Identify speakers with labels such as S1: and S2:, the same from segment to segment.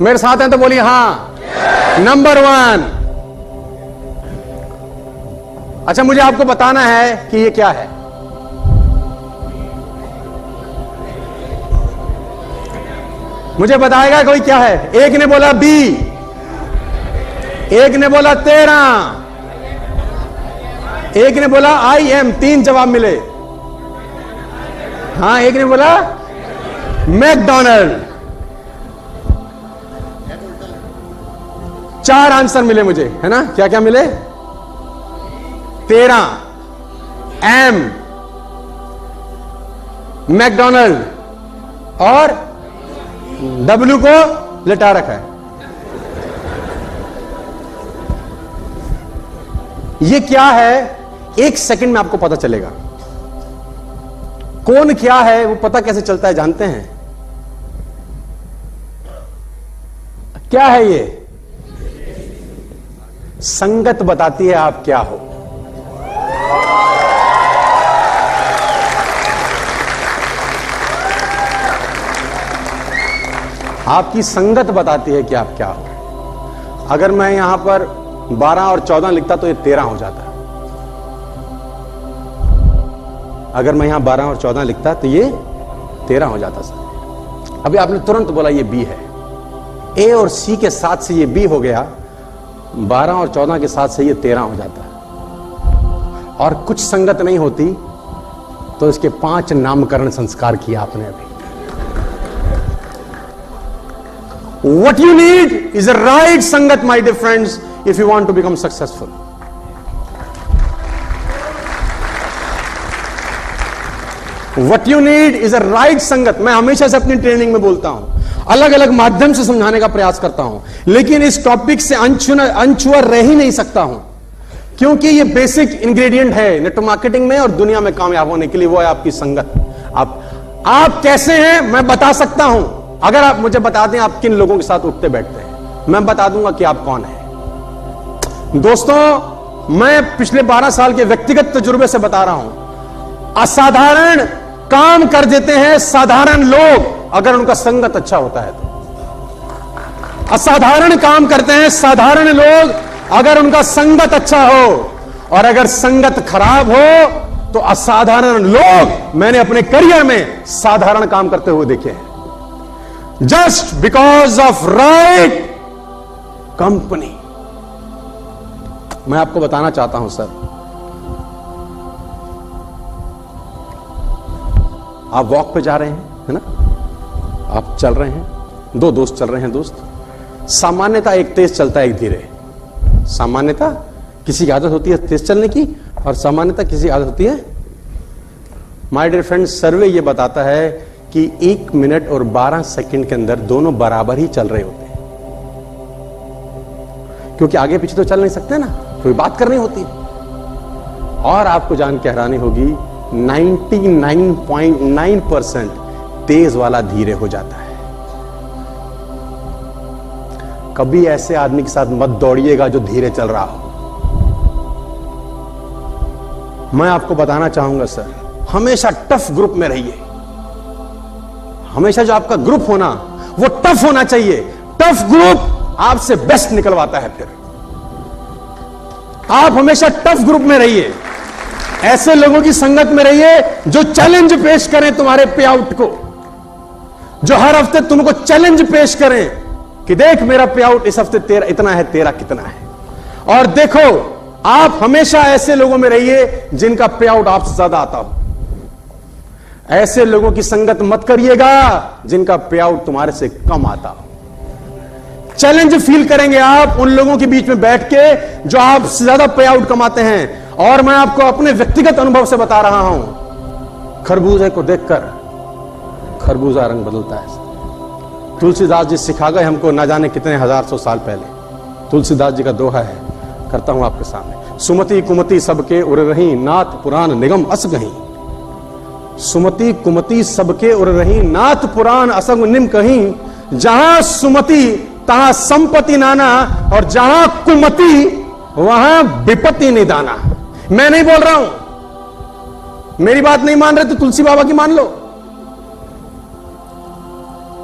S1: मेरे साथ हैं तो बोलिए हाँ। नंबर 1। अच्छा, मुझे आपको बताना है कि ये क्या है। मुझे बताएगा कोई क्या है। एक ने बोला बी, एक ने बोला 13, एक ने बोला IM। 3 जवाब मिले। हाँ, एक ने बोला मैकडॉनल्ड। 4 आंसर मिले मुझे, है ना। क्या क्या मिले? 13, M, मैकडॉनल्ड और W को लिटा रखा है। ये क्या है? 1 सेकंड में आपको पता चलेगा। कौन क्या है वो पता कैसे चलता है जानते हैं? क्या है ये? संगत बताती है आप क्या हो। आपकी संगत बताती है कि आप क्या हो। अगर मैं यहां पर 12 और 14 लिखता तो ये 13 हो जाता। अगर मैं यहां 12 और 14 लिखता तो ये 13 हो जाता सर। अभी आपने तुरंत बोला ये बी है। ए और सी के साथ से ये बी हो गया, 12 और 14 के साथ से ये 13 हो जाता है। और कुछ संगत नहीं होती तो इसके 5 नामकरण संस्कार किया आपने अभी। What you need is a right sangat, my dear friends, if you want to become successful. What you need is a right sangat. मैं हमेशा से अपनी ट्रेनिंग में बोलता हूं, अलग अलग माध्यम से समझाने का प्रयास करता हूं, लेकिन इस टॉपिक से अनछुआ रह ही नहीं सकता हूं, क्योंकि ये बेसिक इंग्रेडिएंट है नेटवर्क मार्केटिंग में और दुनिया में कामयाब होने के लिए। वो है आपकी संगत। आप कैसे हैं मैं बता सकता हूं। अगर आप मुझे बता दें आप किन लोगों के साथ उठते बैठते हैं, मैं बता दूंगा कि आप कौन हैं। दोस्तों, मैं पिछले 12 साल के व्यक्तिगत तजुर्बे से बता रहा हूं, असाधारण काम कर देते हैं साधारण लोग अगर उनका संगत अच्छा होता है तो। असाधारण काम करते हैं साधारण लोग अगर उनका संगत अच्छा हो, और अगर संगत खराब हो तो असाधारण लोग मैंने अपने करियर में साधारण काम करते हुए देखे हैं। Just because of right company. मैं आपको बताना चाहता हूं सर, आप वॉक पे जा रहे हैं, है ना, आप चल रहे हैं, 2 दोस्त चल रहे हैं। दोस्त सामान्यता एक तेज चलता है, एक धीरे। सामान्यता किसी की आदत होती है तेज चलने की, और सामान्यता किसी की आदत होती है। माय डियर फ्रेंड्स, सर्वे यह बताता है कि 1 मिनट और 12 सेकंड के अंदर दोनों बराबर ही चल रहे होते हैं, क्योंकि आगे पीछे तो चल नहीं सकते ना, कोई बात करनी होती है। और आपको जान के हैरानी होगी, 99.9% तेज वाला धीरे हो जाता है। कभी ऐसे आदमी के साथ मत दौड़िएगा जो धीरे चल रहा हो। मैं आपको बताना चाहूंगा सर, हमेशा टफ ग्रुप में रहिए। हमेशा जो आपका ग्रुप होना वो टफ होना चाहिए। टफ ग्रुप आपसे बेस्ट निकलवाता है। फिर आप हमेशा टफ ग्रुप में रहिए, ऐसे लोगों की संगत में रहिए जो चैलेंज पेश करें तुम्हारे पे आउट को, जो हर हफ्ते तुमको चैलेंज पेश करें कि देख मेरा पे आउट इस हफ्ते तेरा इतना है, तेरा कितना है। और देखो, आप हमेशा ऐसे लोगों में रहिए जिनका पे आउट आपसे ज्यादा आता हो। ऐसे लोगों की संगत मत करिएगा जिनका पे आउट तुम्हारे से कम आता हो। चैलेंज फील करेंगे आप उन लोगों के बीच में बैठ के जो आपसे ज्यादा पे आउट कमाते हैं। और मैं आपको अपने व्यक्तिगत अनुभव से बता रहा हूं, खरबूजे को देखकर खरबूजा रंग बदलता है। तुलसीदास जी सिखा गए हमको, ना जाने कितने 1000 साल पहले। तुलसीदास जी का दोहा है, करता हूं आपके सामने। सुमति कुमति सबके उर रही, नाथ पुराण निगम अस गही। सुमति कुमति सबके उर रही, नाथ पुराण असंग निम कहीं। जहां सुमति तहां संपत्ति नाना, और जहां कुमति वहां विपत्ति निदाना। मैं नहीं बोल रहा हूं, मेरी बात नहीं मान रहे तो तुलसी बाबा की मान लो।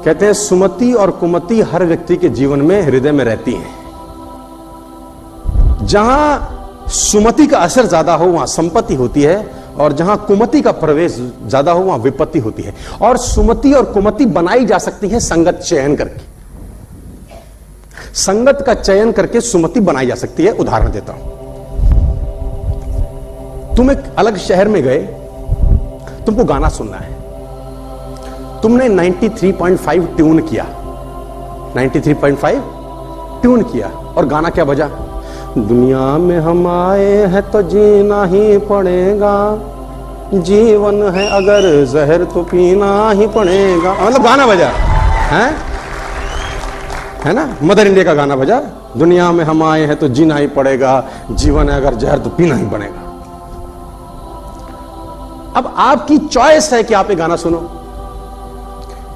S1: कहते हैं सुमति और कुमति हर व्यक्ति के जीवन में हृदय में रहती हैं। जहां सुमति का असर ज्यादा हो वहां संपत्ति होती है, और जहां कुमति का प्रवेश ज्यादा हो वहां विपत्ति होती है। और सुमति और कुमति बनाई जा सकती है संगत चयन करके। संगत का चयन करके सुमति बनाई जा सकती है। उदाहरण देता हूं, तुम एक अलग शहर में गए, तुमको गाना सुनना है, तुमने 93.5 ट्यून किया, 93.5 ट्यून किया, और गाना क्या बजा? दुनिया में हम आए हैं तो जीना ही पड़ेगा, जीवन है अगर जहर तो पीना ही पड़ेगा। मतलब गाना बजा है ना, मदर इंडिया का गाना बजा, दुनिया में हम आए हैं तो जीना ही पड़ेगा, जीवन है अगर जहर तो पीना ही पड़ेगा। अब आपकी चॉइस है कि आप ये गाना सुनो,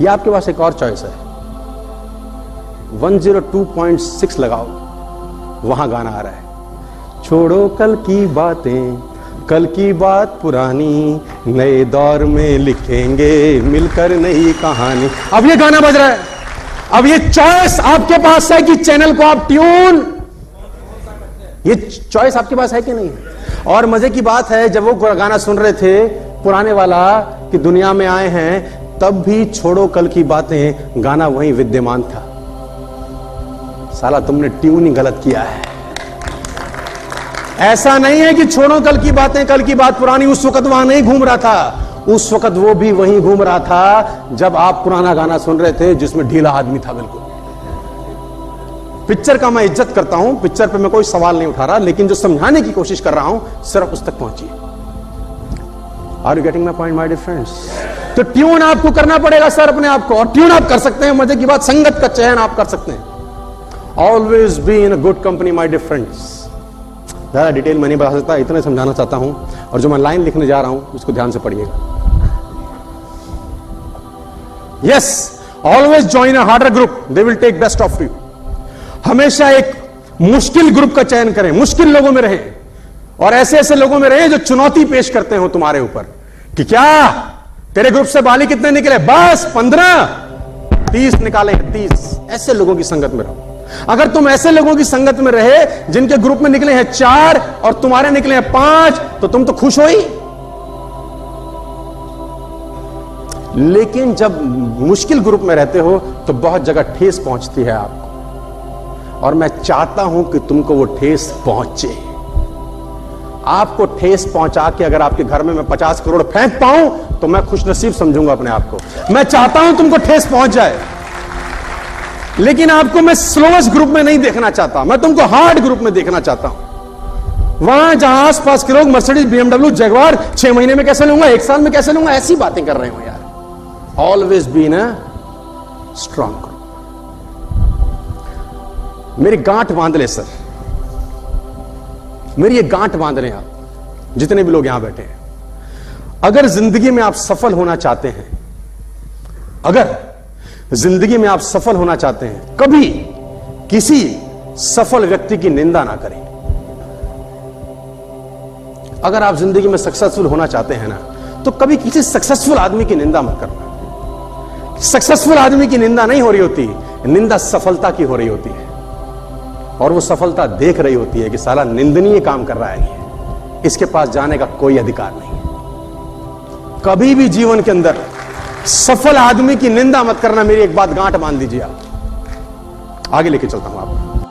S1: या आपके पास एक और चॉइस है, 102.6 लगाओ, वहां गाना आ रहा है, छोड़ो कल की बातें, कल की बात पुरानी, नए दौर में लिखेंगे मिलकर नई कहानी। अब ये गाना बज रहा है। अब ये चॉइस आपके पास है कि चैनल को आप ट्यून, ये चॉइस आपके पास है कि नहीं है? और मजे की बात है, जब वो गाना सुन रहे थे पुराने वाला कि दुनिया में आए हैं, तब भी छोड़ो कल की बातें गाना वहीं विद्यमान था। साला तुमने ट्यून ही गलत किया है। ऐसा नहीं है कि छोड़ो कल की बातें, कल की बात पुरानी, उस वक्त वहां नहीं घूम रहा था, उस वक्त वो भी वहीं घूम रहा था जब आप पुराना गाना सुन रहे थे जिसमें ढीला आदमी था। बिल्कुल पिक्चर का मैं इज्जत करता हूं, पिक्चर पे मैं कोई सवाल नहीं उठा रहा, लेकिन जो समझाने की कोशिश कर रहा हूं सिर्फ उस तक पहुंचिए। Are you getting my point my dear friends? तो ट्यून आपको करना पड़ेगा सर अपने आप को, और ट्यून आप कर सकते हैं। मजे की बात, संगत का चयन आप कर सकते हैं। Always be in a good company my dear friends. ज्यादा डिटेल मैं नहीं बता सकता, इतना समझाना चाहता हूं, और जो मैं लाइन लिखने जा रहा हूं उसको ध्यान से पढ़िएगा। Yes, always join a harder group, they will take best of you. हमेशा एक मुश्किल ग्रुप का चयन करें, मुश्किल लोगों में रहें, और ऐसे ऐसे लोगों में रहें जो चुनौती पेश करते हो तुम्हारे ऊपर कि क्या तेरे ग्रुप से बाली कितने निकले? बस 15, 30 निकाले, 30। ऐसे लोगों की संगत में रहो। अगर तुम ऐसे लोगों की संगत में रहे जिनके ग्रुप में निकले हैं 4 और तुम्हारे निकले हैं 5, तो तुम तो खुश हो ही। लेकिन जब मुश्किल ग्रुप में रहते हो तो बहुत जगह ठेस पहुंचती है आपको, और मैं चाहता हूं कि तुमको वो ठेस पहुंचे। आपको ठेस पहुंचा के अगर आपके घर में मैं 50 करोड़ फेंक पाऊं तो मैं खुशनसीब समझूंगा अपने आप को। मैं चाहता हूं तुमको ठेस पहुंच जाए, लेकिन आपको मैं स्लोएस्ट ग्रुप में नहीं देखना चाहता, मैं तुमको हार्ड ग्रुप में देखना चाहता हूं। वहां जहां आसपास के लोग मर्सिडीज, BMW, जगुआर 6 महीने में कैसे लूंगा, 1 साल में कैसे लूंगा, ऐसी बातें कर रहे हो यार। Always be in a strong group. मेरी गांठ बांध ले सर, मेरी ये गांठ बांध लें आप, जितने भी लोग यहां बैठे हैं। अगर जिंदगी में आप सफल होना चाहते हैं, अगर जिंदगी में आप सफल होना चाहते हैं, कभी किसी सफल व्यक्ति की निंदा ना करें। अगर आप जिंदगी में सक्सेसफुल होना चाहते हैं ना, तो कभी किसी सक्सेसफुल आदमी की निंदा मत करना। सक्सेसफुल आदमी की निंदा नहीं हो रही होती, निंदा सफलता की हो रही होती है, और वो सफलता देख रही होती है कि साला निंदनीय काम कर रहा है ये, इसके पास जाने का कोई अधिकार नहीं है। कभी भी जीवन के अंदर सफल आदमी की निंदा मत करना। मेरी एक बात गांठ बांध दीजिए आप। आगे लेके चलता हूं आपको।